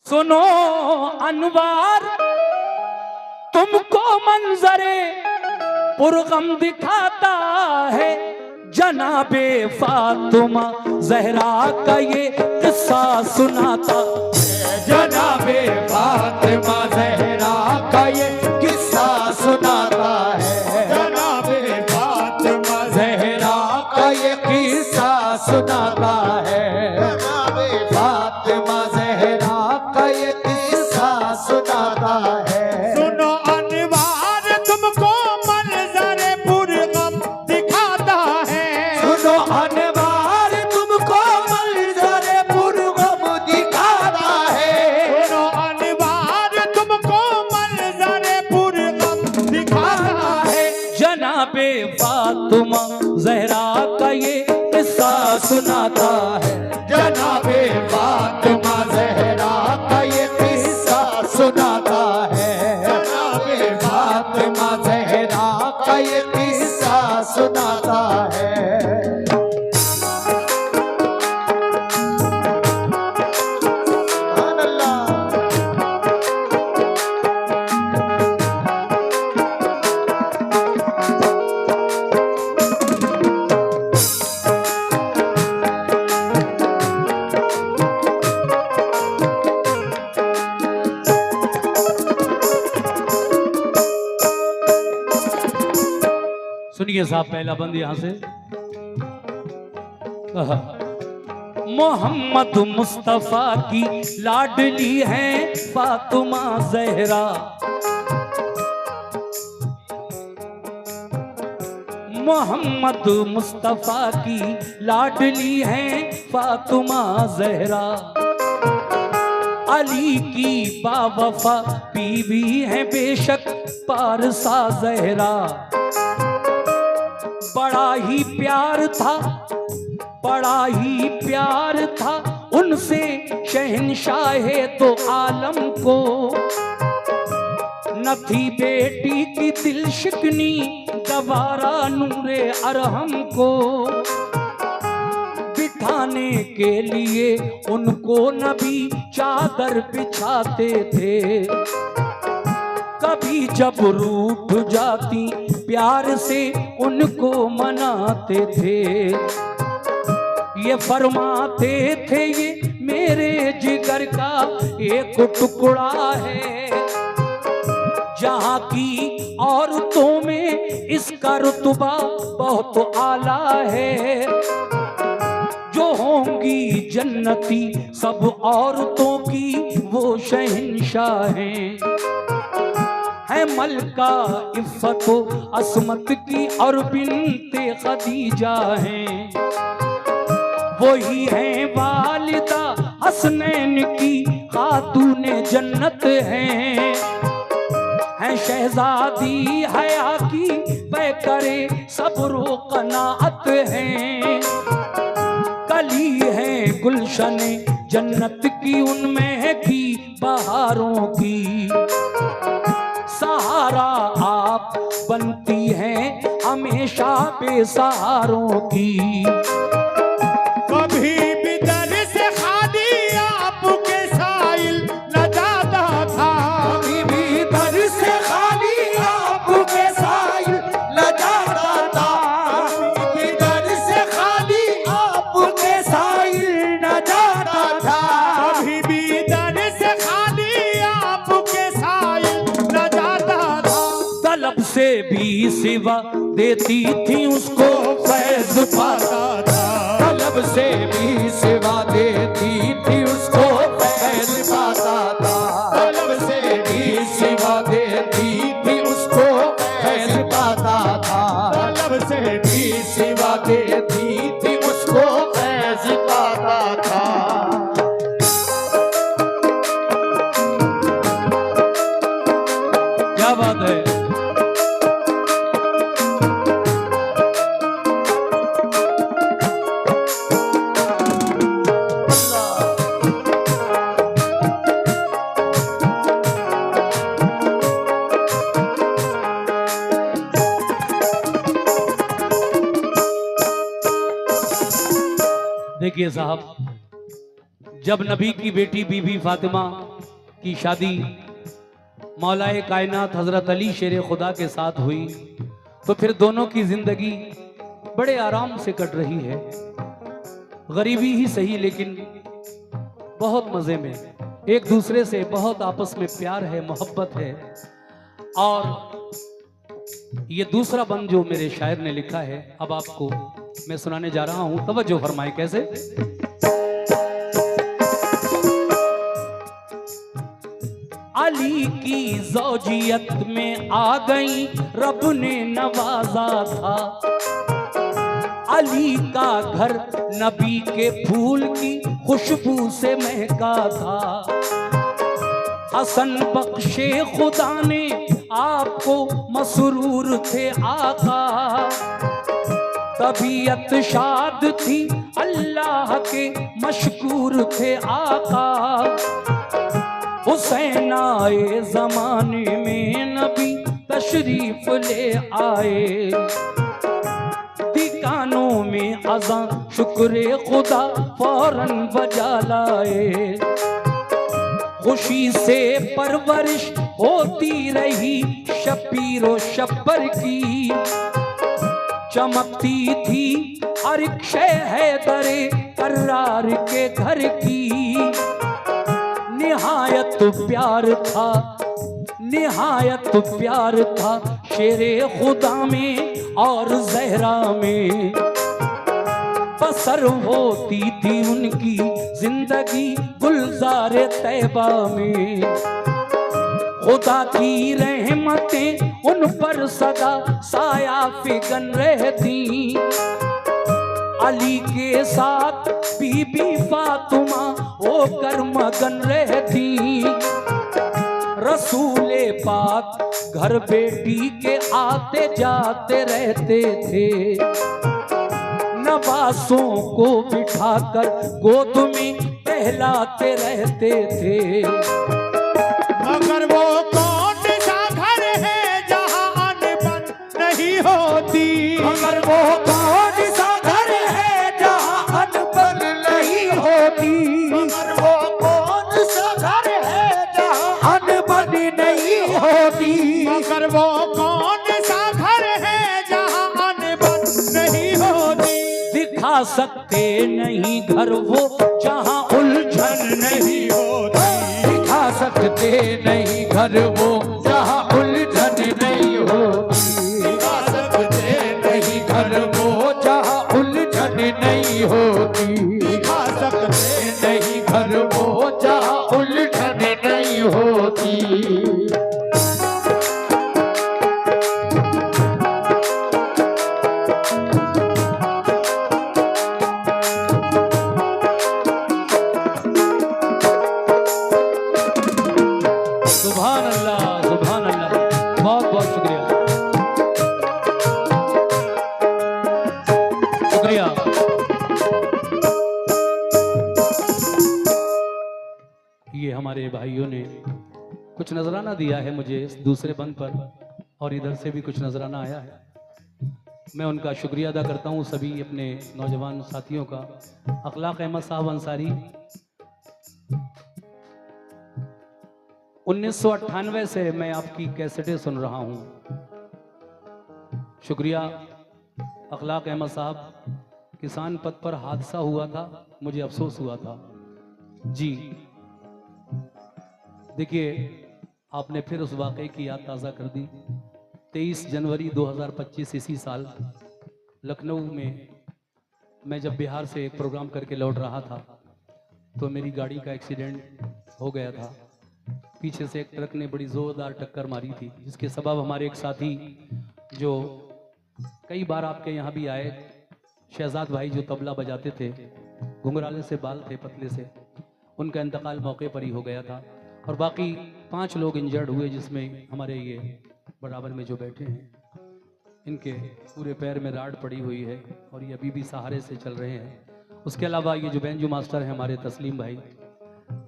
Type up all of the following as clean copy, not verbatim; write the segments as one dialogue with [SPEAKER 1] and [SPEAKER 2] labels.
[SPEAKER 1] सुनो अनवार, तुमको मंजरे पुरगम दिखाता है। जनाबे फातिमा ज़हरा का ये किस्सा सुनाता है।
[SPEAKER 2] जनाबे फातिमा ज़हरा का ये किस्सा सुनाता है। जनाबे फातिमा ज़हरा का ये किस्सा सुनाता है। जनाबे फातिमा ज़हरा का ये किस्सा सुनाता है। सुनो अनवार, तुमको मंज़रे पुरगम दिखाता है। सुनो अनवार, तुमको मंज़रे पुरगम दिखाता है। सुनो अनवार, तुमको मंज़रे पुरगम दिखाता है।
[SPEAKER 1] जनाबे फातिमा ज़हरा का ये किस्सा सुनाता है।
[SPEAKER 2] जनाबे फातिमा ज़हरा का ये किस्सा सुनाता है। जनाबे फातिमा ज़हरा का ये किस्सा सुनाता है। सुभान अल्लाह।
[SPEAKER 1] सुनिए साहब, पहला बंद यहां से। मोहम्मद मुस्तफा की लाडली है फातिमा ज़हरा। मोहम्मद मुस्तफा की लाडली है फातिमा ज़हरा। अली की बावफा बीवी है बेशक पारसा ज़हरा। बड़ा ही प्यार था, बड़ा ही प्यार था उनसे शहंशाहे तो आलम को। न थी बेटी की दिल शिकनी गवारा नूरे अरहम को। बिठाने के लिए उनको नबी चादर बिछाते थे। कभी जब रूठ जाती प्यार से उनको मनाते थे। ये फरमाते थे ये मेरे जिगर का एक टुकड़ा है। जहाँ की औरतों में इसका रुतबा बहुत आला है। जो होंगी जन्नती सब औरतों की वो शहंशाहें है। मलका इफ़्फ़त असमत की और बिन्ते खदीजा हैं। वही हैं वालिदा हसनैन की खातूने जन्नत हैं। है शहजादी हया की पैकरे सब्रो कनाअत हैं। कली है गुलशने जन्नत की उनमें की बहारों की। सहारा आप बनती हैं हमेशा बेसहारों की।
[SPEAKER 2] कभी भी दर से खाली आपके साइल न जाता था। कभी भी दर से खाली आपके साइल न जाता था। कभी भी दर से खाली आपके साइल न जाता था। कभी भी दर से खाली आपके साइल न जाता था।
[SPEAKER 1] तलब से भी सिवा देती थी उसको फैज़ पाता था।
[SPEAKER 2] तलब से भी सिवा देती थी उसको फैज़ पाता था। तलब से भी सिवा देती थी उसको फैज़ पाता था। तलब से भी सिवा देती थी उसको फैज़ पाता था।
[SPEAKER 1] क्या बात है। देखिए साहब, जब नबी की बेटी बीबी फातिमा की शादी मौलाए कायनात हजरत अली शेर खुदा के साथ हुई तो फिर दोनों की जिंदगी बड़े आराम से कट रही है। गरीबी ही सही लेकिन बहुत मजे में, एक दूसरे से बहुत आपस में प्यार है, मोहब्बत है। और ये दूसरा बंद जो मेरे शायर ने लिखा है अब आपको मैं सुनाने जा रहा हूं, तवज्जो फरमाए कैसे। अली की ज़ौजियत में आ गई रब ने नवाजा था, अली का घर नबी के फूल की खुशबू से महका था। हसन बख्शे खुदा ने आपको मसरूर थे आका, तबीयत शाद थी अल्लाह के मशकूर थे आका। हुसैन आए जमाने में नबी तशरीफ ले आए, कानों में अज़ां शुक्र खुदा फौरन बजा लाए। खुशी से परवरिश होती रही शबीरो शब्बर की, चमकती थी अरिक्शे हैदरे कर्रार के घर की। निहायत प्यार था, निहायत प्यार था शेरे खुदा में और जहरा में। बसर होती थी उनकी जिंदगी गुलजारे तैबा में। खुदा की रहमतें उन पर सदा साया फिगन रहती, अली के साथ बीबी फातिमा होकर मगन रहती। रसूले पाक घर बेटी के आते जाते रहते थे, नवासों को बिठाकर गोद में टहलाते रहते थे।
[SPEAKER 2] मगर वो कौन सा घर है जहाँ अनबन नहीं होती,
[SPEAKER 1] मगर वो कौन सा घर है जहाँ अनबन नहीं होती,
[SPEAKER 2] मगर वो कौन सा घर है जहाँ
[SPEAKER 1] अनबन नहीं होती,
[SPEAKER 2] मगर वो कौन सा घर है जहाँ अनबन नहीं होती।
[SPEAKER 1] दिखा सकते नहीं घर वो जहाँ उलझन नहीं
[SPEAKER 2] होती,
[SPEAKER 1] दिखा सकते नहीं घर वो जहाँ उलझन नहीं होती,
[SPEAKER 2] दिखा सकते
[SPEAKER 1] नहीं घर वो जहाँ उलझन नहीं होती,
[SPEAKER 2] दिखा सकते
[SPEAKER 1] नहीं घर वो जहाँ उलझन नहीं होती। सुभान अल्लाह, सुभान अल्लाह, बहुत बहुत शुक्रिया, शुक्रिया। ये हमारे भाइयों ने कुछ नजराना दिया है मुझे इस दूसरे बंद पर, और इधर से भी कुछ नजराना आया है। मैं उनका शुक्रिया अदा करता हूँ सभी अपने नौजवान साथियों का। अखलाक अहमद साहब अंसारी 1998 से मैं आपकी कैसेटें सुन रहा हूं। शुक्रिया अखलाक अहमद साहब। किसान पथ पर हादसा हुआ था, मुझे अफसोस हुआ था जी। देखिए आपने फिर उस वाक़े की याद ताज़ा कर दी। 23 जनवरी 2025 इसी साल लखनऊ में मैं जब बिहार से एक प्रोग्राम करके लौट रहा था तो मेरी गाड़ी का एक्सीडेंट हो गया था। पीछे से एक ट्रक ने बड़ी ज़ोरदार टक्कर मारी थी, जिसके सबब हमारे एक साथी जो कई बार आपके यहाँ भी आए, शहजाद भाई जो तबला बजाते थे, घुंघराले से बाल थे पतले से, उनका इंतकाल मौके पर ही हो गया था। और बाकी 5 लोग इंजर्ड हुए, जिसमें हमारे ये बराबर में जो बैठे हैं, इनके पूरे पैर में राड पड़ी हुई है और ये अभी भी सहारे से चल रहे हैं। उसके अलावा ये जो बैंजो मास्टर हैं हमारे तस्लीम भाई,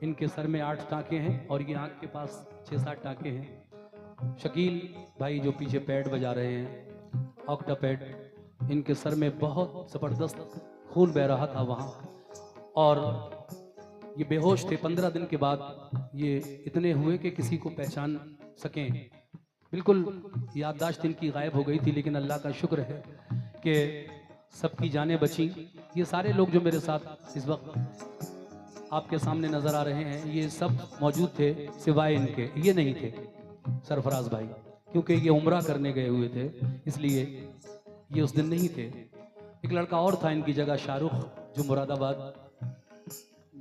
[SPEAKER 1] इनके सर में 8 टाँके हैं और ये आँख के पास 6-7 टाँके हैं। शकील भाई जो पीछे पैड बजा रहे हैं, ऑक्टा पैड, इनके सर में बहुत ज़बरदस्त खून बह रहा था वहाँ। और ये बेहोश थे। 15 दिन के बाद ये इतने हुए कि किसी को पहचान सकें। बिल्कुल याददाश्त इनकी गायब हो गई थी, लेकिन अल्लाह का शुक्र है कि सबकी जानें बची। ये सारे लोग जो मेरे साथ इस वक्त आपके सामने नज़र आ रहे हैं, ये सब मौजूद थे सिवाय इनके। ये नहीं थे सरफराज भाई, क्योंकि ये उम्रा करने गए हुए थे, इसलिए ये उस दिन नहीं थे। एक लड़का और था इनकी जगह, शाहरुख, जो मुरादाबाद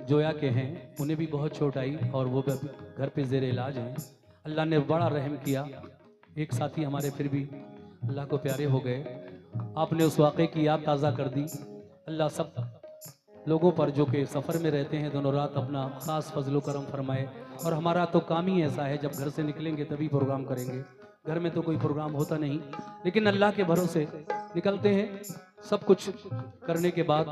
[SPEAKER 1] जोया के हैं। उन्हें भी बहुत चोट आई और वो घर पे ज़ेर इलाज हैं। अल्लाह ने बड़ा रहम किया, एक साथी हमारे फिर भी अल्लाह को प्यारे हो गए। आपने उस वाक़े की याद ताज़ा कर दी। अल्लाह सब लोगों पर जो कि सफ़र में रहते हैं दोनों रात अपना ख़ास फजलो करम फरमाए। और हमारा तो काम ही ऐसा है, जब घर से निकलेंगे तभी प्रोग्राम करेंगे। घर में तो कोई प्रोग्राम होता नहीं, लेकिन अल्लाह के भरोसे निकलते हैं। सब कुछ करने के बाद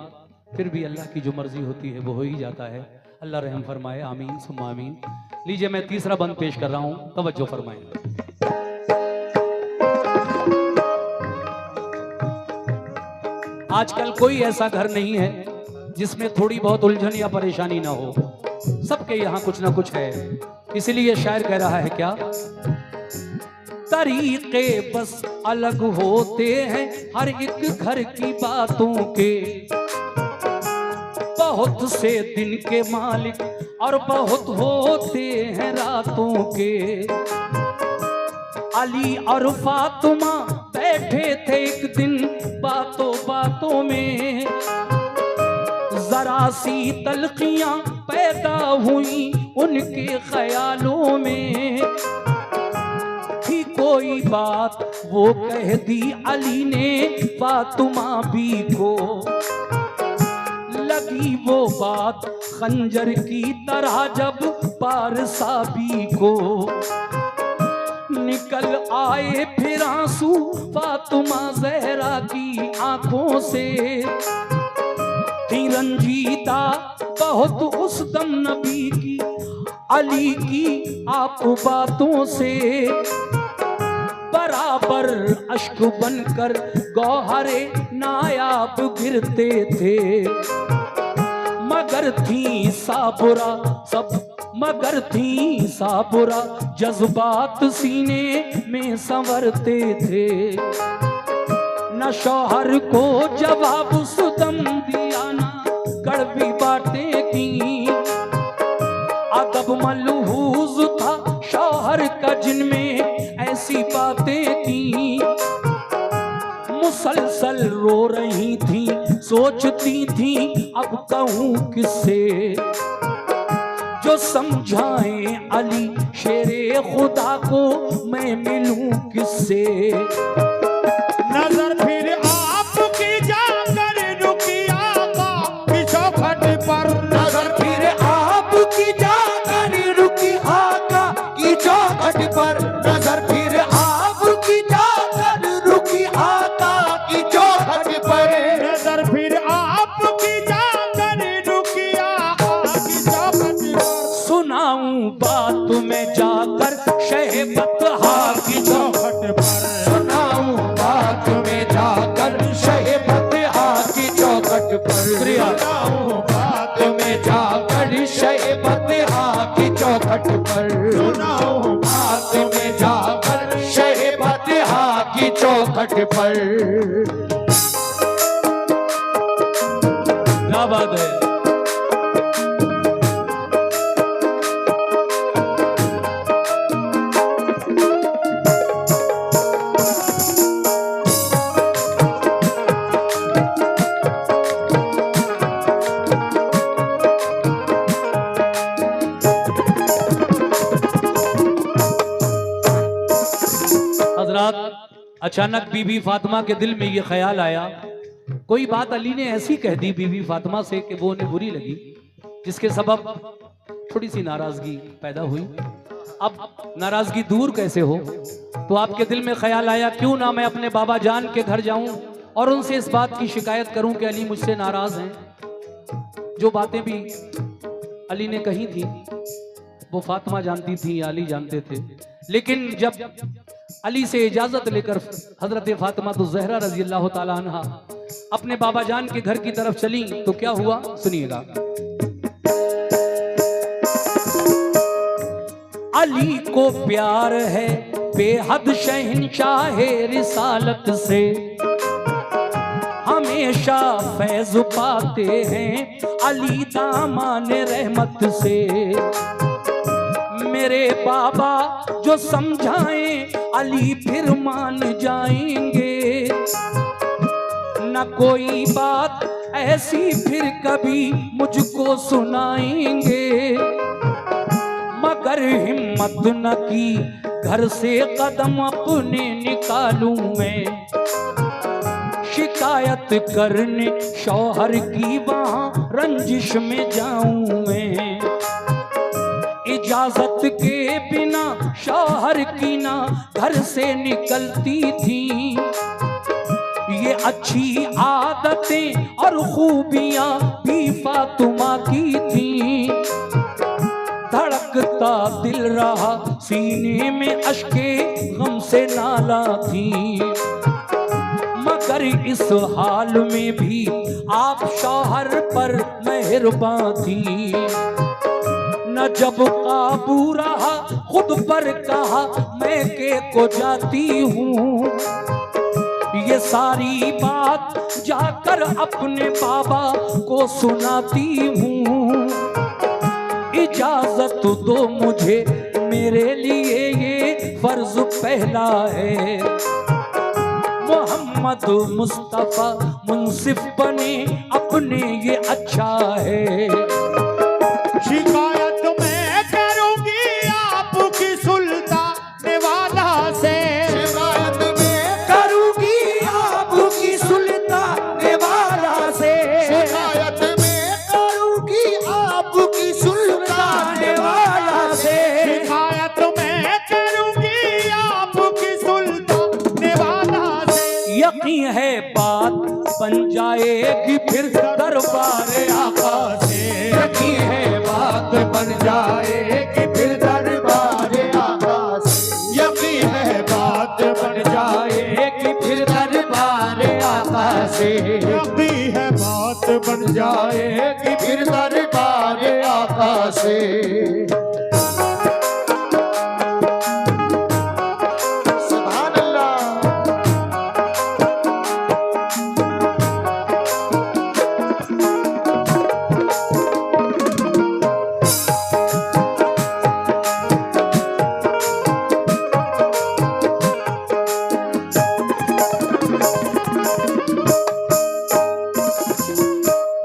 [SPEAKER 1] फिर भी अल्लाह की जो मर्जी होती है वो हो ही जाता है। अल्लाह रहम फरमाए, आमीन सुम्मा आमीन। लीजिए मैं तीसरा बंद पेश कर रहा हूँ, तवज्जो फरमाएं। आजकल कोई ऐसा घर नहीं है जिसमें थोड़ी बहुत उलझन या परेशानी ना हो। सबके यहाँ कुछ ना कुछ है। इसलिए शायर कह रहा है क्या, तरीके बस अलग होते हैं हर एक घर की बातों के। बहुत से दिन के मालिक और बहुत होते हैं रातों के। अली और फातिमा बैठे थे एक दिन बातों बातों में। जरा सी तलखियां पैदा हुई उनके ख्यालों में। थी कोई बात वो कह दी अली ने फातिमा भी को। लगी वो बात खंजर की तरह जब पारसा भी को। निकल आए फिर आंसू फातिमा ज़हरा की आंखों से। थी रंजीदा बहुत उस दम नबी की अली की आप बातों से। बराबर अश्क बनकर गौहरे नायाब गिरते थे। मगर थी साबुरा सब मगर थी साबुरा जज्बात सीने में संवरते थे। न शौहर को जवाब सुदम दिया ना कड़वी बातें की। अदब मलहूज था शौहर का जिनमें ऐसी बातें की। मुसलसल रो रही थी सोचती थी अब कहूँ किससे। जो समझाए अली शेरे खुदा को मैं मिलूं किससे।
[SPEAKER 2] नजर फिर आपकी जाकर रुकी आका की चौखट पर। नजर फिर आपकी जाकर रुकी आका की चौखट पर। नजर फिर आपकी जाकर रुकी आका की चौखट पर। नजर फिर आपकी जाकर रुकी आका की चौखट पर।
[SPEAKER 1] सुनाऊं बात में जाकर शहबतहा की चौखट पर।
[SPEAKER 2] सुनाऊं बात में जाकर शहबतहा की चौखट पर। सुनाऊं बात में जाकर शहबतहा की चौखट पर। सुनाऊं बात में जाकर शहबतहा की चौखट पर।
[SPEAKER 1] क्या बात है। अचानक बीबी फातिमा के दिल में ये ख्याल आया, कोई बात अली ने ऐसी कह दी बीबी फातिमा से कि वो उन्हें बुरी लगी, जिसके सबब थोड़ी सी नाराजगी पैदा हुई। अब नाराजगी दूर कैसे हो, तो आपके दिल में ख्याल आया क्यों ना मैं अपने बाबा जान के घर जाऊं और उनसे इस बात की शिकायत करूं कि अली मुझसे नाराज हैं। जो बातें भी अली ने कही थी वो फातिमा जानती थी, अली जानते थे। लेकिन जब अली से इजाजत लेकर हजरत फातिमा तो ज़हरा रजी अल्लाह ताला अन्हा अपने बाबा जान के घर की तरफ चली तो क्या हुआ सुनिएगा। अली को प्यार है बेहद शहंशाहे रिसालत से, हमेशा फैज पाते हैं अली दामान रहमत से। मेरे बाबा जो समझाएं अली फिर मान जाएंगे, न कोई बात ऐसी फिर कभी मुझको सुनाएंगे। मगर हिम्मत न की घर से कदम अपने निकालूं मैं, शिकायत करने शौहर की वहां रंजिश में जाऊं मैं। इजाजत के बिना शौहर की ना घर से निकलती थी, ये अच्छी आदतें और खूबियां भी फातिमा की थी। धड़कता दिल रहा सीने में अश्के गम से नाला थी, मगर इस हाल में भी आप शौहर पर मेहरबान थी। न जब काबू रहा खुद पर कहा मैं के को जाती हूँ, ये सारी बात जाकर अपने बाबा को सुनाती हूँ। इजाजत दो मुझे, मेरे लिए ये फर्ज पहला है। मोहम्मद मुस्तफा मुंसिफ बने अपने ये अच्छा है।
[SPEAKER 2] शिकायत मैं करूंगी आपकी सुल्तान वाला से,
[SPEAKER 1] शिकायत मैं करूंगी आपकी सुल्तान वाला से,
[SPEAKER 2] शिकायत मैं करूंगी आपकी सुल्तान वाला से, शिकायत मैं करूंगी आपकी सुल्तान वाला से।
[SPEAKER 1] यकीन है बात बन जाएगी फिर दरबार आका से,
[SPEAKER 2] यकीन है बात बन जाएगी फिर दरबार आका से, यकीन है बात बन जाएगी फिर दरबार आका से, यकीन है बात बन जाएगी फिर दरबार आका से। सुभान अल्लाह।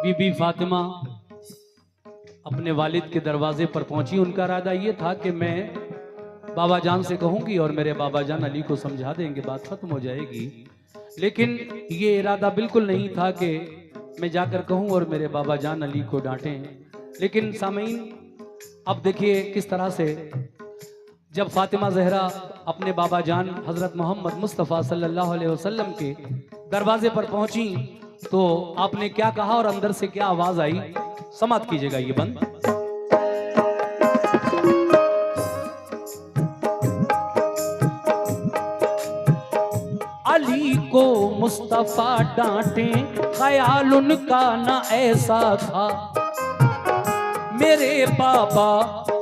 [SPEAKER 1] बीबी फातिमा अपने वालिद के दरवाजे पर पहुंची। उनका इरादा ये था कि मैं बाबा जान से कहूंगी और मेरे बाबा जान अली को समझा देंगे, बात खत्म हो जाएगी। लेकिन ये इरादा बिल्कुल नहीं था कि मैं जाकर कहूं और मेरे बाबा जान अली को डांटें। लेकिन सामीन अब देखिए किस तरह से जब फातिमा जहरा अपने बाबा जान हजरत मोहम्मद मुस्तफ़ा सल्लल्लाहु अलैहि वसल्लम के दरवाजे पर पहुंची तो आपने क्या कहा और अंदर से क्या आवाज आई, समाप्त कीजिएगा ये बंद। अली को मुस्तफा डांटे ख्याल उनका न ऐसा था, मेरे बाबा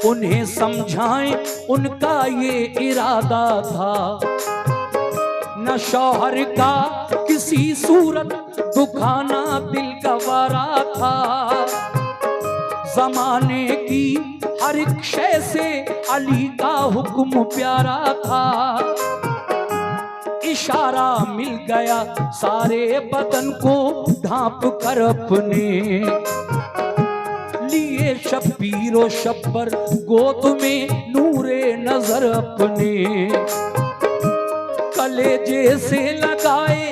[SPEAKER 1] उन्हें समझाएं उनका ये इरादा था। न शौहर का किसी सूरत दुखाना दिल गवारा था, जमाने की हर एक शय से अली का हुक्म प्यारा था। इशारा मिल गया सारे बदन को ढांप कर अपने, लिए शब्बीरो शब्बर गोद में नूरे नजर अपने, कलेजे से लगाए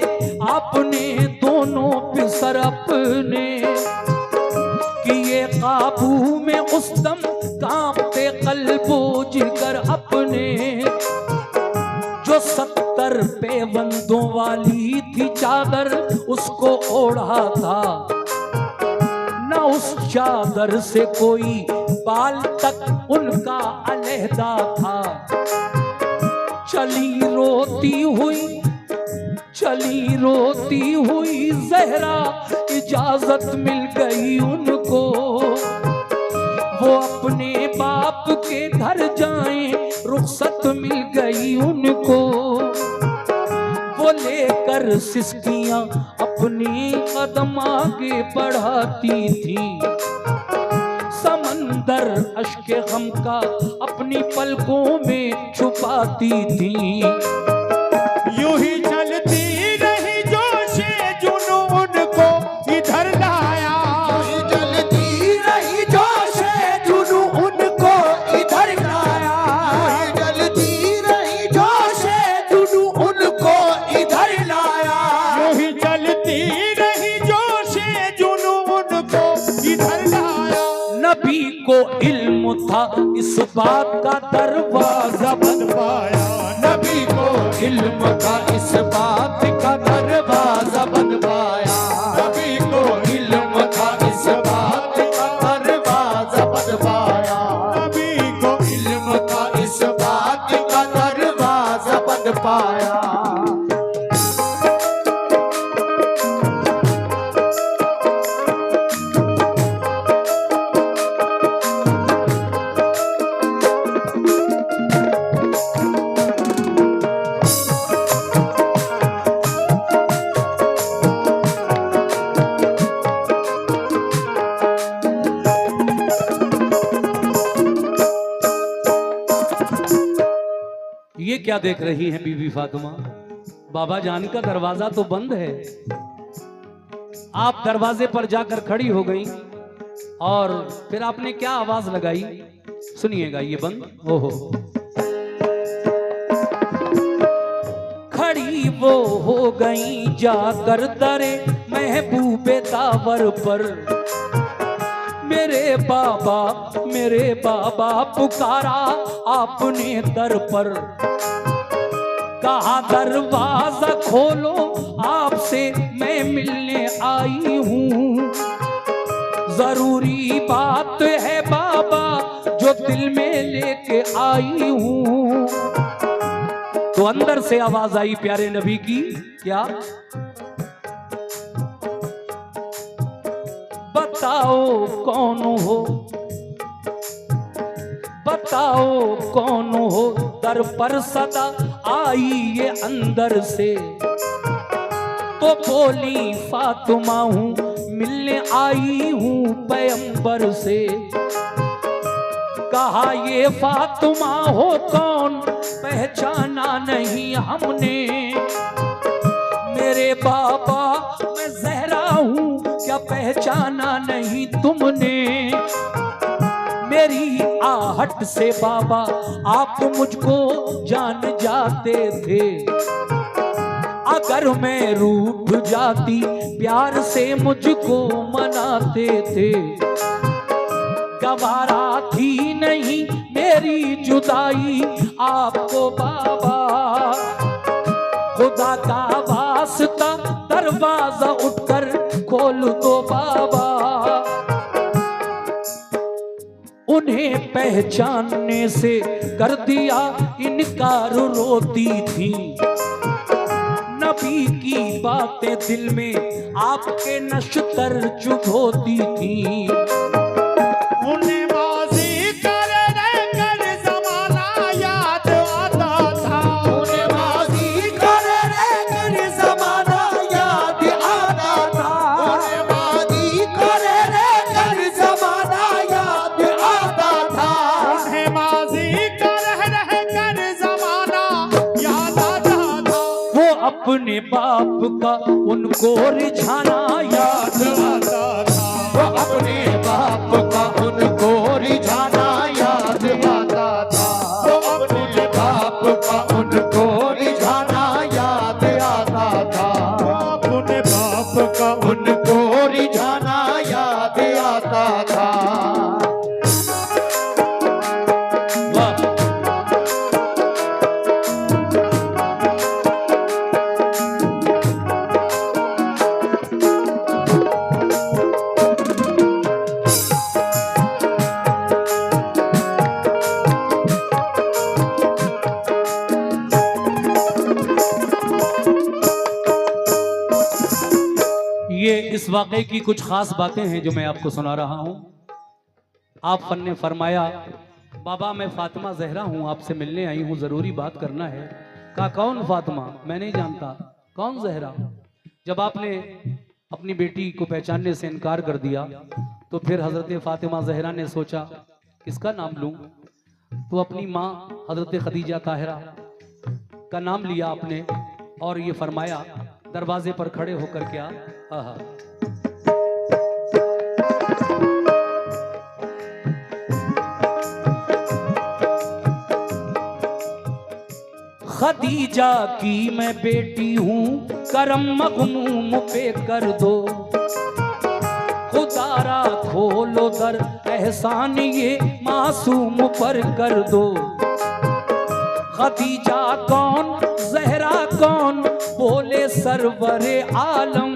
[SPEAKER 1] आपने दोनों पिसर अपने, किए काबू में उस दम कांपते कल्बो जिगर अपने। जो 70 पेवंदों वाली थी चादर उसको ओढ़ा था, न उस चादर से कोई बाल तक उनका अलहदा था। चली रोती हुई जहरा इजाजत मिल गई उनको, वो अपने बाप के घर जाएं कर सिसकियां अपनी कदम आगे बढ़ाती थी। समंदर अश्के गम का अपनी पलकों में छुपाती थी।
[SPEAKER 2] यूं ही चलती रही जोशे जुनून को इधर लाया। यूं ही चलती रही जोशे जुनून को इधर लाया। यूं ही चलती रही जोशे जुनून को इधर लाया। यूं ही चलती रही जोशे जुनून को इधर लाया।
[SPEAKER 1] नबी को इल्म था इस बात का दरवाजा बन पाया।
[SPEAKER 2] नबी को इल्म था इस बात का दरवाजा बन पाया। नबी को इल्म था इस बात का दरवाजा बन पाया। नबी को इल्म था इस बात का दरवाजा बन पाया।
[SPEAKER 1] ये क्या देख रही हैं बीबी फातिमा? बाबा जान का दरवाजा तो बंद है। आप दरवाजे पर जाकर खड़ी हो गई और फिर आपने क्या आवाज लगाई, सुनिएगा ये बंद। ओहो, खड़ी वो हो गई जाकर दरे महबूबे दावर पर। मेरे बाबा पुकारा आपने दर पर। कहा दरवाजा खोलो आपसे मैं मिलने आई हूँ। जरूरी बात है बाबा जो दिल में लेके आई हूँ। तो अंदर से आवाज आई प्यारे नबी की, क्या? बताओ कौन हो, बताओ कौन हो, दर पर सदा आई ये अंदर से। तो बोली फातिमा हूँ मिलने आई हूँ पैगंबर से। कहा ये फातिमा हो कौन, पहचाना नहीं हमने। मेरे बाबा मैं ज़हरा हूँ, क्या पहचाना नहीं तुमने। मेरी आहट से बाबा आप मुझको जान जाते थे। अगर मैं रूठ जाती प्यार से मुझको मनाते थे। गवारा थी नहीं मेरी जुदाई आपको बाबा। खुदा का वास्ता दरवाजा उठकर खोल दो बाबा। उन्हें पहचानने से कर दिया इनकार रोती थी। नबी की बातें दिल में आपके नश्तर चुभोती थी।
[SPEAKER 2] उन्हें माज़ी कर कर ज़माना याद आता था। उन्हें माज़ी कर ज़माना याद आता था। उन्हें माज़ी कर ज़माना याद आता था। उन्हें माज़ी कर ज़माना याद आता था।
[SPEAKER 1] वो अपने बाप का उनको रिझाना याद आता था।
[SPEAKER 2] वो अपने बाप का उनको रिझाना याद आता था। वो अपने बाप का उनको रिझाना याद आता था। अपने बाप का उनको रिझाना याद आता था।
[SPEAKER 1] वाह, ये इस वाक़े की कुछ खास बातें हैं जो मैं आपको सुना रहा हूं। आप ने फरमाया बाबा मैं फातिमा ज़हरा हूं, आपसे मिलने आई हूं, जरूरी बात करना है। कहा कौन फातिमा, मैं नहीं जानता। कौन जहरा? जब आपने अपनी बेटी को पहचानने से इनकार कर दिया तो फिर हजरत फातिमा जहरा ने सोचा किसका नाम लूं, तो अपनी माँ हजरत खदीजा ताहिरा का नाम लिया आपने और ये फरमाया, दरवाजे पर खड़े होकर क्या, आहा, खदीजा की मैं बेटी हूँ, करम मगमूम पे कर दो, खुदारा खोलो दर, एहसान ये मासूम पर कर दो। खदीजा कौन, जहरा कौन, बोले सरवरे आलम,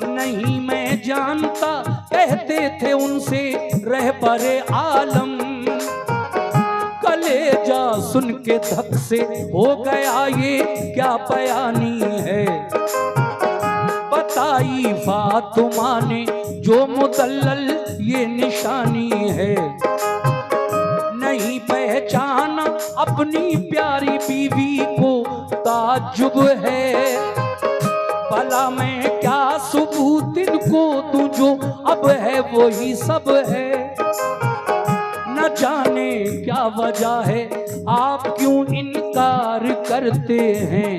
[SPEAKER 1] नहीं मैं जानता, कहते थे उनसे रहबरे आलम। कलेजा सुन के धक से हो गया ये क्या बयानी है, बताई फातिमा ने जो मुदल्लल ये निशानी है। नहीं पहचाना अपनी प्यारी बीवी को, ताज्जुब है, भला मैं क्या सबूत इनको दूं, जो अब है वही सब है। न जाने क्या वजह है, आप क्यों इनकार करते हैं,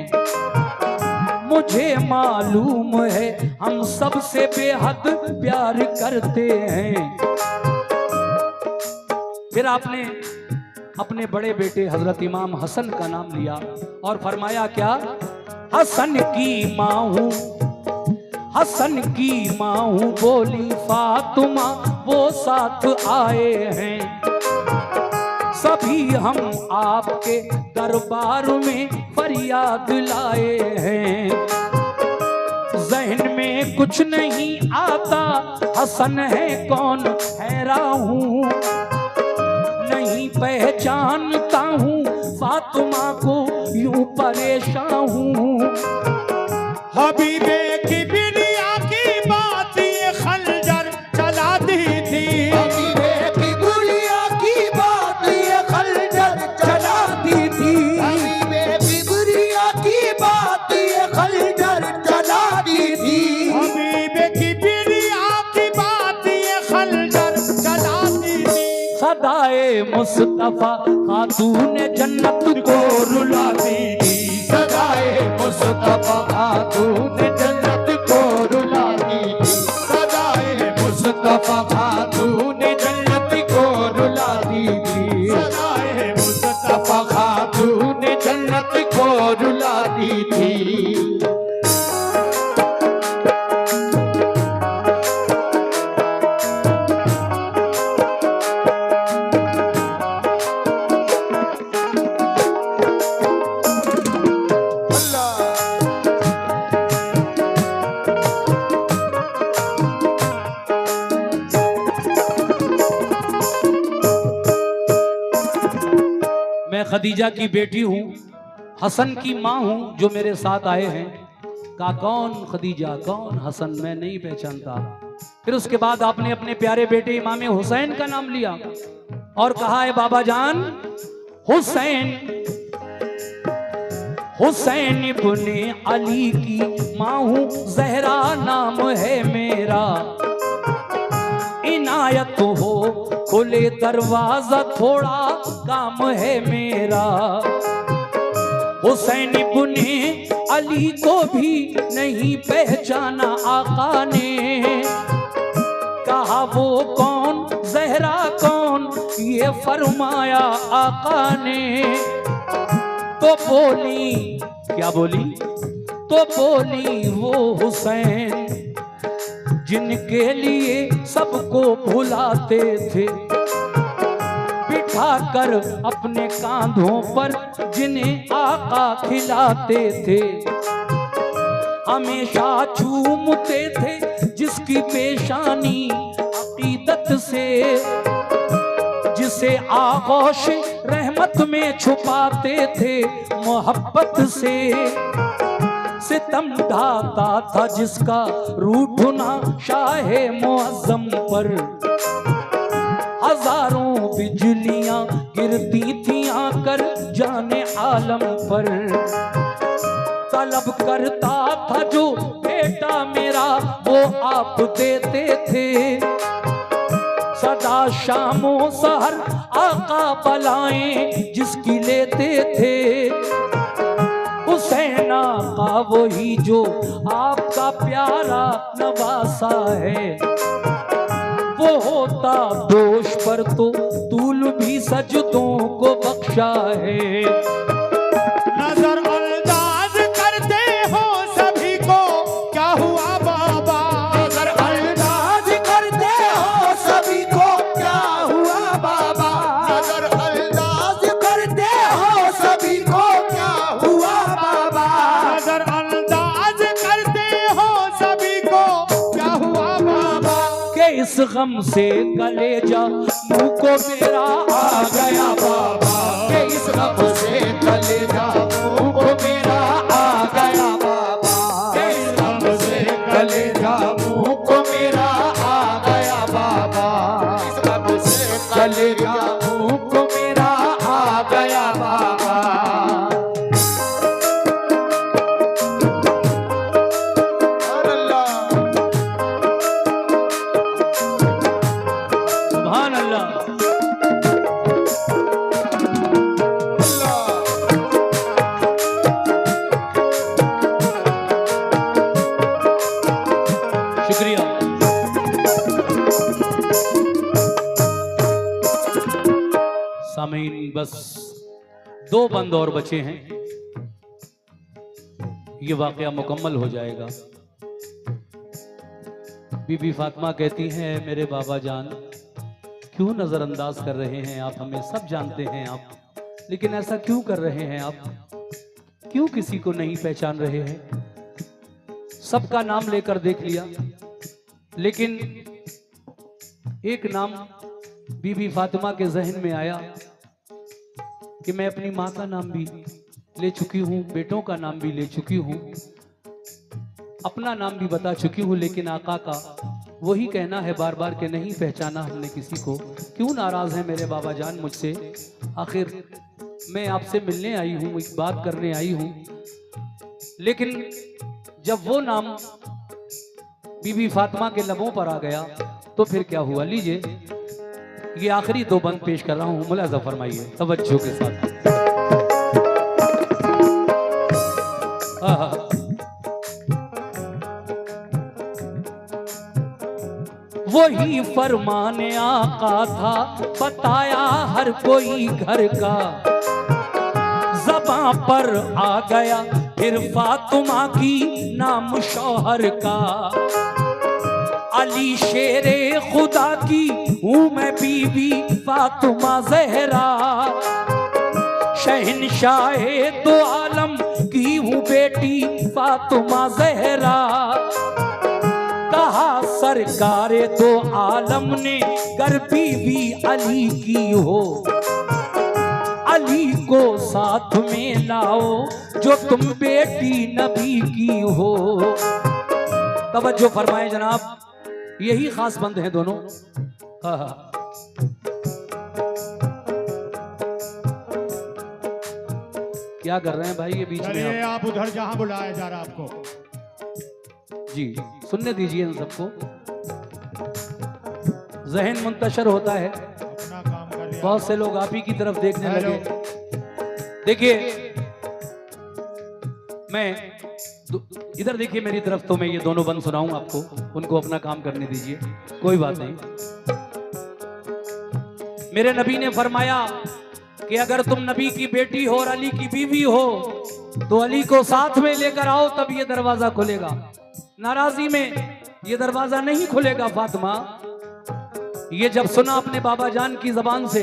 [SPEAKER 1] मुझे मालूम है हम सबसे बेहद प्यार करते हैं। फिर आपने अपने बड़े बेटे हजरत इमाम हसन का नाम लिया और फरमाया क्या, हसन की माँ हूँ, हसन की माँ हूँ, बोली फातिमा वो साथ आए हैं। सभी हम आपके दरबार में फरियाद लाए हैं। जहन में कुछ नहीं आता, हसन है कौन हैरान हूँ, नहीं पहचानता हूँ फातिमा को, यूं परेशान हूँ।
[SPEAKER 2] हबीबे की बिरिया की बात ये खंजर चला दी थी,
[SPEAKER 3] हबीबे की गुड़िया की बात ये खंजर चला दी थी, हबीबे की गुड़िया की बात ये खंजर चला दी थी,
[SPEAKER 2] हबीबे की बिरिया की बात ये खंजर चला दी थी।
[SPEAKER 1] सदाए मुस्तफा खातून जन्नत को रुला दी थी,
[SPEAKER 3] सदाए मुस्तफा खातून जन्नत को रुला दी थी, सदाए मुस्तफा खातून जन्नत को रुला दी थी,
[SPEAKER 2] सदाए
[SPEAKER 3] मुस्तफा खातून जन्नत को रुला दी थी।
[SPEAKER 1] मैं खदीजा की बेटी हूँ, हसन की माँ हूँ, जो मेरे साथ आए हैं। कहा कौन खदीजा, कौन हसन, मैं नहीं पहचानता। फिर उसके बाद आपने अपने प्यारे बेटे इमाम हुसैन का नाम लिया और कहा है बाबा जान हुसैन, हुसैन इब्ने अली की माँ हूँ, जहरा नाम है मेरा, इनायत हो खुले दरवाजा, थोड़ा काम है मेरा। हुसैन इब्ने अली को भी नहीं पहचाना आका ने, कहा वो कौन, जहरा कौन, ये फरमाया आका ने। तो बोली, क्या बोली, तो बोली वो हुसैन जिनके लिए सबको भुलाते थे, बिठा कर अपने कांधों पर जिन्हें आका खिलाते थे, हमेशा चूमते थे जिसकी पेशानी अकीदत से, जिसे आगोश रहमत में छुपाते थे मोहब्बत से। सितम ढाता था जिसका रूठना शाहे मुअज़्ज़म पर, हजारों बिजलियां गिरती थी आकर जाने आलम पर। तलब करता था जो बेटा मेरा वो आप देते थे। सदा शामो सहर आका बलाएं जिसकी लेते थे। हुसैन आका वही जो आपका प्यारा नवासा है। वो होता दोष पर तो तूल भी सजदों को बख्शा है।
[SPEAKER 2] नजर अंदाज करते हो सभी को क्या हुआ बाबा।
[SPEAKER 3] नजर अंदाज करते हो सभी को क्या हुआ बाबा। नजर अंदाज करते हो सभी को क्या हुआ बाबा।
[SPEAKER 2] नजर अंदाज करते हो सभी को क्या हुआ बाबा।
[SPEAKER 1] के इस गम से कलेजा मुंह को मेरा आ गया बाबा।
[SPEAKER 3] के इस गम से कलेजा मुंह को मेरा आ गया बाबा। के इस गम से कलेजा मुंह को मेरा आ गया बाबा। इस गम से कलेजा मुंह को मेरा आ गया बाबा।
[SPEAKER 1] सुभान अल्लाह। शुक्रिया। सामीन बस 2 बंद और बचे हैं, ये वाकया मुकम्मल हो जाएगा। बीबी फातिमा कहती हैं मेरे बाबा जान क्यों नजरअंदाज कर रहे हैं आप, हमें सब जानते हैं आप, लेकिन ऐसा क्यों कर रहे हैं आप, क्यों किसी को नहीं पहचान रहे हैं। सबका नाम लेकर देख लिया, लेकिन एक नाम बीबी फातिमा के जहन में आया कि मैं अपनी माँ का नाम भी ले चुकी हूँ, बेटों का नाम भी ले चुकी हूँ, अपना नाम भी बता चुकी हूँ, लेकिन आका का वही कहना है बार बार कि नहीं पहचाना हमने किसी को। क्यों नाराज हैं मेरे बाबा जान मुझसे, आखिर मैं आपसे मिलने आई हूँ, एक बात करने आई हूँ। लेकिन जब वो नाम बीबी फातिमा के लबों पर आ गया तो फिर क्या हुआ। लीजिए ये आखिरी 2 बंद पेश कर रहा हूँ, मुलाजा फरमाइए तवज्जो के साथ। वही फरमाने आका था बताया हर कोई घर का, ज़बां पर आ गया फिर फातिमा की नाम शौहर का। अली शेरे खुदा की हूँ मैं बीबी फातिमा ज़हरा, शहनशाहे दो आलम की हूँ बेटी फातिमा ज़हरा। कहा सरकारे दो आलम ने गर बीबी अली की हो, अली को साथ में लाओ जो तुम बेटी नबी की हो। तवज्जो फरमाए जनाब, यही खास बंद हैं दोनों। क्या कर रहे हैं भाई ये बीच में
[SPEAKER 2] आप उधर जहां बुलाया जा रहा आपको
[SPEAKER 1] जी, सुनने दीजिए इन सबको। जहन मुंतशर होता है,
[SPEAKER 2] अपना काम कर लिया।
[SPEAKER 1] बहुत से लोग आप ही की तरफ देखने लगे। देखिए मैं इधर देखिए मेरी तरफ, तो मैं ये दोनों बंद सुनाऊं आपको, उनको अपना काम करने दीजिए, कोई बात नहीं। मेरे नबी ने फरमाया कि अगर तुम नबी की बेटी हो और अली की बीवी हो तो अली को साथ में लेकर आओ, तब ये दरवाजा खुलेगा। नाराजी में ये दरवाजा नहीं खुलेगा फातिमा। ये जब सुना अपने बाबा जान की जबान से,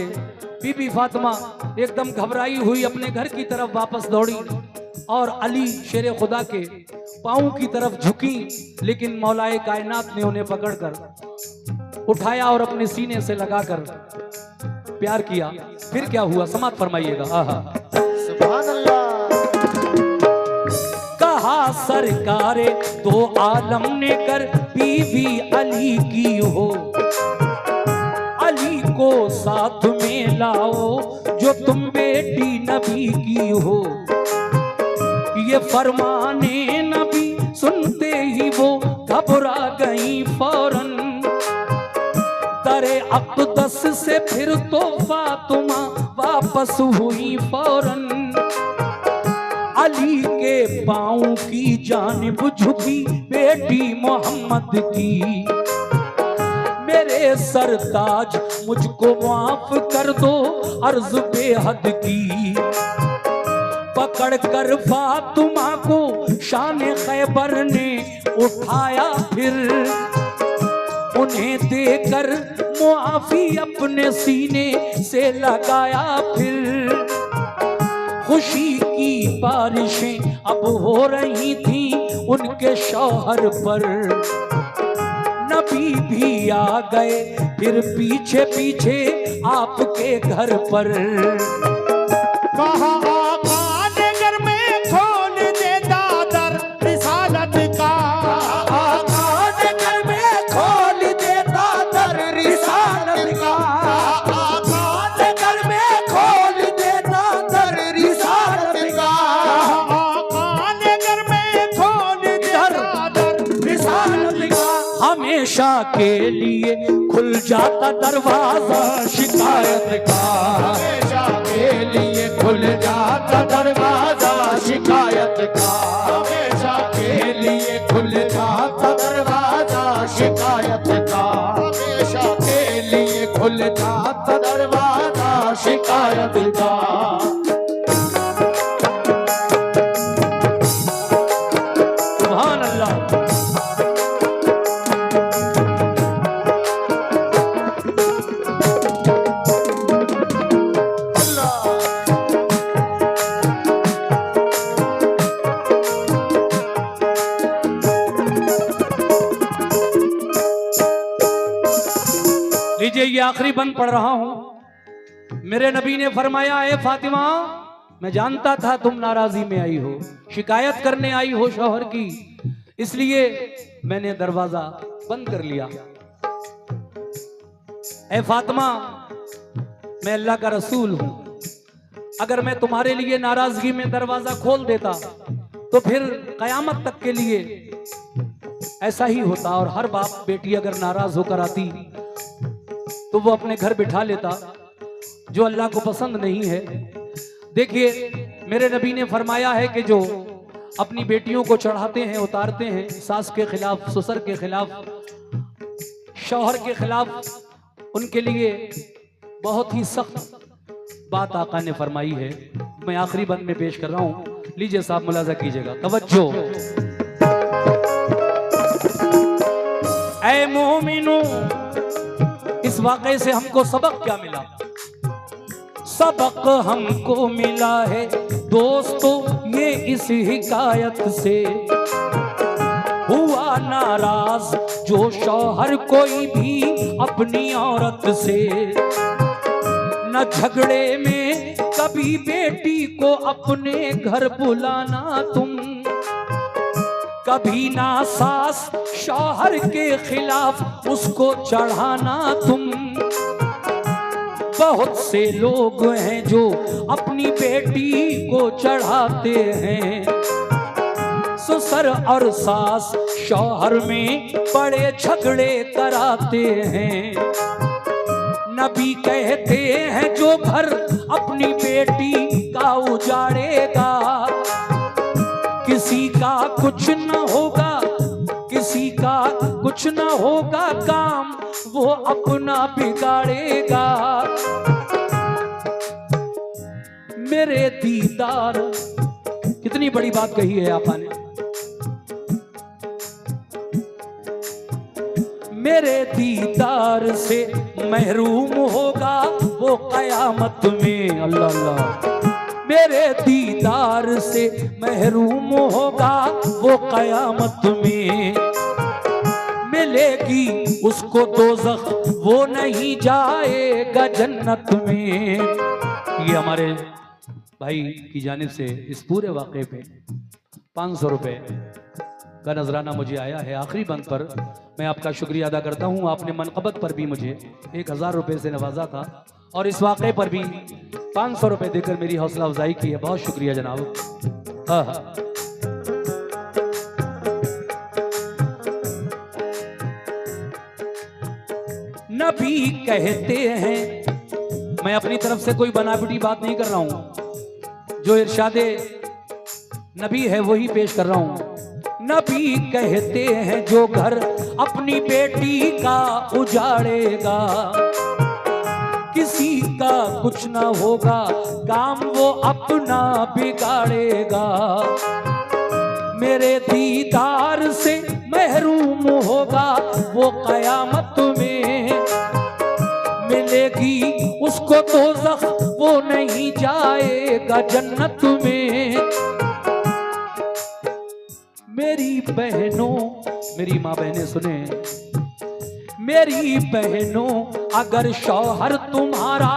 [SPEAKER 1] बीबी फातिमा एकदम घबराई हुई अपने घर की तरफ वापस दौड़ी और अली शेरे खुदा के पांव की तरफ झुकी, लेकिन मौलाए कायनात ने उन्हें पकड़कर उठाया और अपने सीने से लगाकर प्यार किया। फिर क्या हुआ समाप्त फरमाइएगा।
[SPEAKER 3] सुभान अल्लाह।
[SPEAKER 1] कहा सरकारे दो आलम ने कर बीवी अली की हो, अली को साथ में लाओ जो तुम बेटी नबी की हो। ये फरमाने नबी सुनते ही वो घबरा गई फौरन। दरे अक़दस से फिर तो फातिमा वापस हुई फौरन। अली के पाँव की जानिब झुकी बेटी मोहम्मद की, मेरे सरताज मुझको माफ कर दो अर्ज बेहद की। पकड़ कर फातिमा को शान खैबर ने उठाया, फिर उन्हें देकर मुआफी अपने सीने से लगाया। फिर खुशी की बारिशें अब हो रही थी उनके शौहर पर। नबी भी आ गए फिर पीछे पीछे आपके घर पर।
[SPEAKER 2] कहा आका ने घर में खोल दे दादर रिसालत का।
[SPEAKER 3] आका ने घर में खोल दे दादर रिसालत का। आका ने घर में खोल दे दादर रिसालत का।
[SPEAKER 2] आका ने घर में खोल दे दादर रिसालत का।
[SPEAKER 1] हमेशा के लिए खुल जाता दरवाजा शिकायत का।
[SPEAKER 3] हमेशा के लिए खुल जाता दरवाजा शिकायत का। हमेशा के लिए खुल जाता दरवाजा शिकायत का। हमेशा के लिए खुल जाता दरवाजा शिकायत का।
[SPEAKER 1] सुभान अल्लाह। लीजिए ये आखिरी बंद पढ़ रहा हूं। मेरे नबी ने फरमाया, ए फातिमा, मैं जानता था तुम नाराजी में आई हो, शिकायत करने आई हो शौहर की, इसलिए मैंने दरवाजा बंद कर लिया। ए फातिमा, मैं अल्लाह का रसूल हूं, अगर मैं तुम्हारे लिए नाराजगी में दरवाजा खोल देता तो फिर कयामत तक के लिए ऐसा ही होता। और हर बाप बेटी अगर नाराज होकर आती तो वो अपने घर बिठा लेता, जो अल्लाह को पसंद नहीं है। देखिए, मेरे नबी ने फरमाया है कि जो अपनी बेटियों को चढ़ाते हैं, उतारते हैं, सास के खिलाफ, ससुर के खिलाफ, शौहर के खिलाफ, उनके लिए बहुत ही सख्त बात आका ने फरमाई है। मैं आखिरी बंद में पेश कर रहा हूं, लीजिए साहब मुलाजा कीजिएगा, तवज्जो। ऐ मोमिनो, इस वाक़े से हमको सबक क्या मिला? सबक हमको मिला है दोस्तों ये इस हिकायत से, हुआ नाराज जो शौहर कोई भी अपनी औरत से, न झगड़े में कभी बेटी को अपने घर बुलाना तुम, कभी ना सास शौहर के खिलाफ उसको चढ़ाना तुम। बहुत से लोग हैं जो अपनी बेटी को चढ़ाते हैं, ससुर और सास शौहर में बड़े झगड़े कराते हैं। नबी कहते हैं जो घर अपनी बेटी का उजाड़ेगा, किसी का कुछ न होगा, किसी का कुछ न होगा काम, वो अपना बिगाड़ेगा। मेरे दीदार, कितनी बड़ी बात कही है आपा ने। मेरे दीदार से महरूम होगा वो कयामत में, अल्लाह अल्लाह। मेरे दीदार से महरूम होगा वो कयामत में, मिलेगी उसको दोज़ख वो नहीं जाएगा जन्नत में। ये हमारे भाई की जानिब से इस पूरे वाक़े पे 500 रुपये का नजराना मुझे आया है। आखिरी बंद पर मैं आपका शुक्रिया अदा करता हूँ। आपने मनक़बत पर भी मुझे 1000 रुपये से नवाजा था और इस वाक़े पर भी 500 रुपये देकर मेरी हौसला अफजाई की है। बहुत शुक्रिया जनाब। हाँ। नबी कहते हैं, मैं अपनी तरफ से कोई बनावटी बात नहीं कर रहा हूं, जो इरशादे नबी है वही पेश कर रहा हूं। नबी कहते हैं जो घर अपनी बेटी का उजाड़ेगा, किसी का कुछ ना होगा, काम वो अपना बिगाड़ेगा। मेरे दीदार से महरूम होगा वो कयामत में, मिलेगी उसको दोज़ख वो नहीं जाएगा जन्नत में। मेरी बहनों, मेरी माँ बहनें सुने, मेरी बहनों अगर शौहर तुम्हारा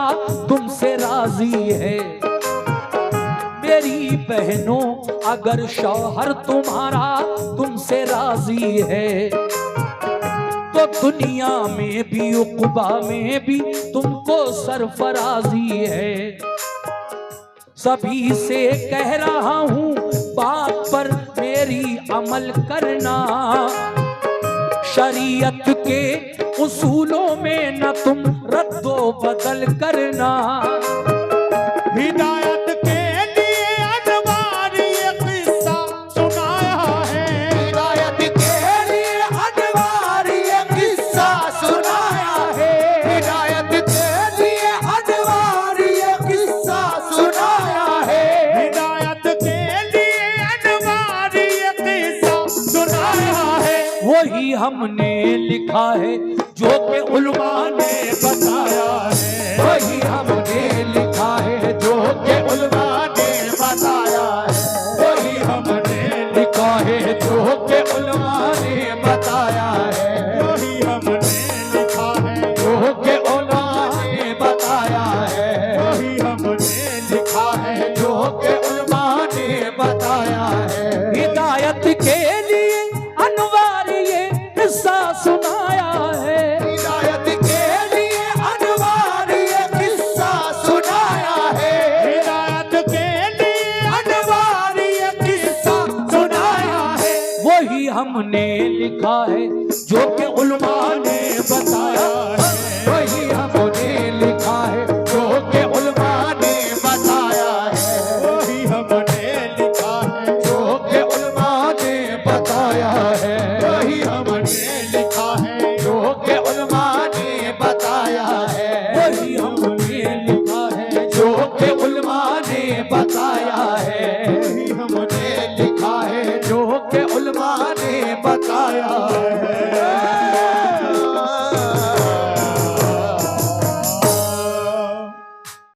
[SPEAKER 1] तुमसे राजी है, मेरी बहनों अगर शौहर तुम्हारा तुमसे राजी है, तो दुनिया में भी उक़बा में भी तुमको सरफराजी है। सभी से कह रहा हूँ बात पर मेरी अमल करना, शरीयत के उसूलों में न तुम रद्दो बदल करना।
[SPEAKER 2] हिदायत के लिए अनवार ये किस्सा सुनाया है,
[SPEAKER 3] हिदायत के लिए अनवार ये किस्सा सुनाया है, हिदायत के लिए अनवार ये किस्सा सुनाया है,
[SPEAKER 2] हिदायत के लिए अनवार ये किस्सा सुनाया है।
[SPEAKER 1] वही हमने लिखा है जो कि उलमा ने बताया है,
[SPEAKER 3] वही हमने लिखा है जो कि उलमा ने बताया है,
[SPEAKER 2] वही हमने
[SPEAKER 3] लिखा है जो कि उलमा ने बताया है,
[SPEAKER 2] वही हमने लिखा है,
[SPEAKER 3] जो कि उलमा ने बताया है,
[SPEAKER 2] वही हमने लिखा है,
[SPEAKER 3] जो कि उलमा ने बताया है।
[SPEAKER 1] हिदायत के लिए अनवार ये किस्सा सुनाया है,
[SPEAKER 3] हिदायत के लिए अनवार ये किस्सा सुनाया है,
[SPEAKER 2] हिदायत के लिए अनवार ये किस्सा सुनाया है।
[SPEAKER 1] वही हमने लिखा है जो कि उलमा ने बताया है,
[SPEAKER 3] वही हमने लिखा है जो कि उलमा ने बताया है,
[SPEAKER 2] वही हमने लिखा है,
[SPEAKER 3] जो कि उलमा ने बताया है,
[SPEAKER 2] वही हमने लिखा है,
[SPEAKER 3] जो कि उलमा ने बताया है,
[SPEAKER 1] वही हमने लिखा है
[SPEAKER 3] जो कि उलमा ने बताया है,
[SPEAKER 2] वही हमने
[SPEAKER 3] लिखा है जो कि उलमा ने बताया है।